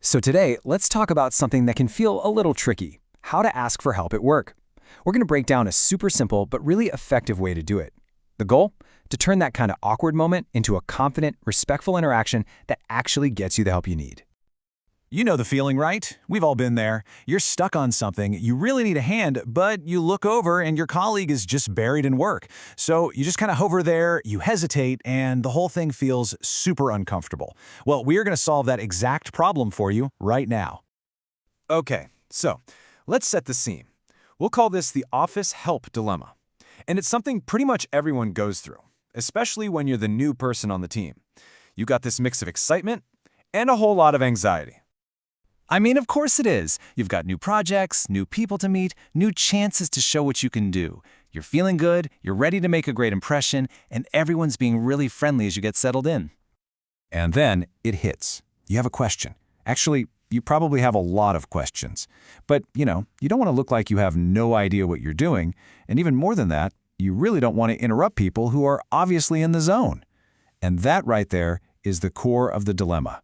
So today, let's talk about something that can feel a little tricky: how to ask for help at work. We're going to break down a super simple but really effective way to do it. The goal? To turn that kind of awkward moment into a confident, respectful interaction that actually gets you the help you need. You know the feeling, right? We've all been there. You're stuck on something, you really need a hand, but you look over and your colleague is just buried in work. So you just kind of hover there, you hesitate, and the whole thing feels super uncomfortable. Well, we are going to solve that exact problem for you right now. Okay, so let's set the scene. We'll call this the office help dilemma. And it's something pretty much everyone goes through, especially when you're the new person on the team. You got this mix of excitement and a whole lot of anxiety. I mean, of course it is. You've got new projects, new people to meet, new chances to show what you can do. You're feeling good, you're ready to make a great impression, and everyone's being really friendly as you get settled in. And then it hits. You have a question. Actually, you probably have a lot of questions. But, you don't want to look like you have no idea what you're doing. And even more than that, you really don't want to interrupt people who are obviously in the zone. And that right there is the core of the dilemma.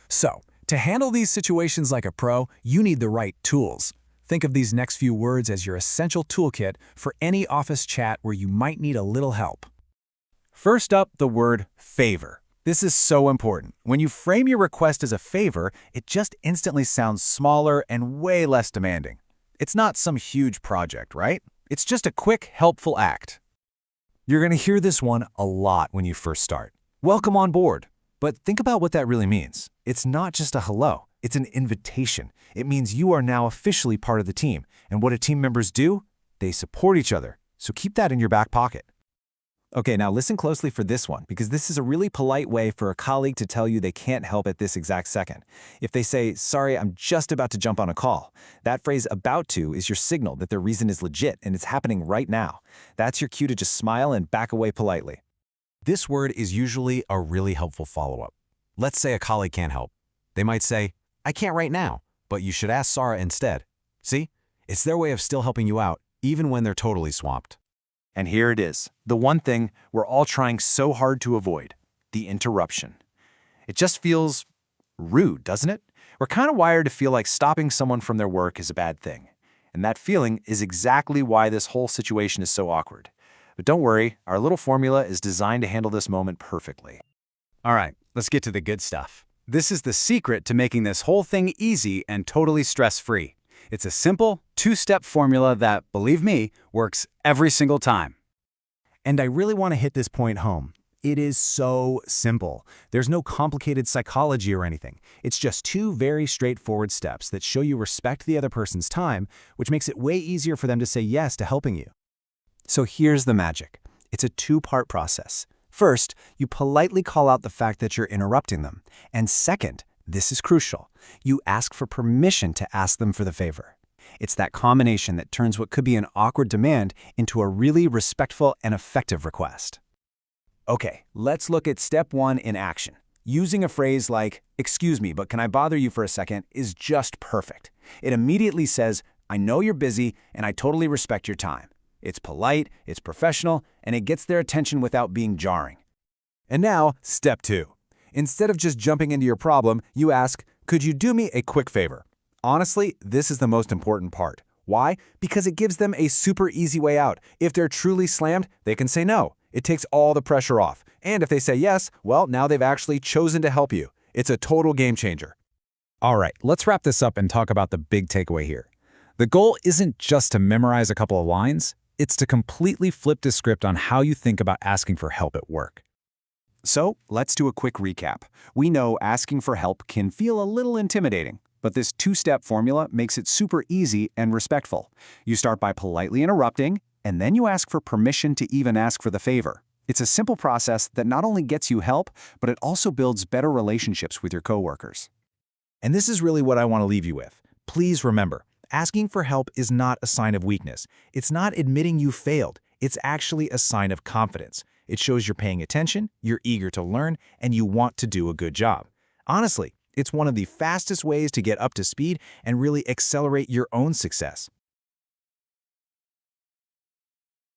So, to handle these situations like a pro, you need the right tools. Think of these next few words as your essential toolkit for any office chat where you might need a little help. First up, the word favor. This is so important. When you frame your request as a favor, it just instantly sounds smaller and way less demanding. It's not some huge project, right? It's just a quick, helpful act. You're going to hear this one a lot when you first start. Welcome on board. But think about what that really means. It's not just a hello, it's an invitation. It means you are now officially part of the team. And what do team members do? They support each other. So keep that in your back pocket. Okay, now listen closely for this one, because this is a really polite way for a colleague to tell you they can't help at this exact second. If they say, "Sorry, I'm just about to jump on a call," that phrase "about to" is your signal that their reason is legit and it's happening right now. That's your cue to just smile and back away politely. This word is usually a really helpful follow-up. Let's say a colleague can't help. They might say, "I can't right now, but you should ask Sarah instead." See? It's their way of still helping you out, even when they're totally swamped. And here it is, the one thing we're all trying so hard to avoid: the interruption. It just feels rude, doesn't it? We're kind of wired to feel like stopping someone from their work is a bad thing. And that feeling is exactly why this whole situation is so awkward. But don't worry, our little formula is designed to handle this moment perfectly. All right, let's get to the good stuff. This is the secret to making this whole thing easy and totally stress-free. It's a simple, two-step formula that, believe me, works every single time. And I really want to hit this point home. It is so simple. There's no complicated psychology or anything. It's just two very straightforward steps that show you respect the other person's time, which makes it way easier for them to say yes to helping you. So here's the magic. It's a two-part process. First, you politely call out the fact that you're interrupting them. And second, this is crucial, you ask for permission to ask them for the favor. It's that combination that turns what could be an awkward demand into a really respectful and effective request. Okay, let's look at step one in action. Using a phrase like, "Excuse me, but can I bother you for a second?" is just perfect. It immediately says, "I know you're busy and I totally respect your time." It's polite, it's professional, and it gets their attention without being jarring. And now, step two. Instead of just jumping into your problem, you ask, "Could you do me a quick favor?" Honestly, this is the most important part. Why? Because it gives them a super easy way out. If they're truly slammed, they can say no. It takes all the pressure off. And if they say yes, well, now they've actually chosen to help you. It's a total game changer. All right, let's wrap this up and talk about the big takeaway here. The goal isn't just to memorize a couple of lines. It's to completely flip the script on how you think about asking for help at work. So, let's do a quick recap. We know asking for help can feel a little intimidating, but this two-step formula makes it super easy and respectful. You start by politely interrupting, and then you ask for permission to even ask for the favor. It's a simple process that not only gets you help, but it also builds better relationships with your coworkers. And this is really what I want to leave you with. Please remember, asking for help is not a sign of weakness. It's not admitting you failed. It's actually a sign of confidence. It shows you're paying attention, you're eager to learn, and you want to do a good job. Honestly, it's one of the fastest ways to get up to speed and really accelerate your own success.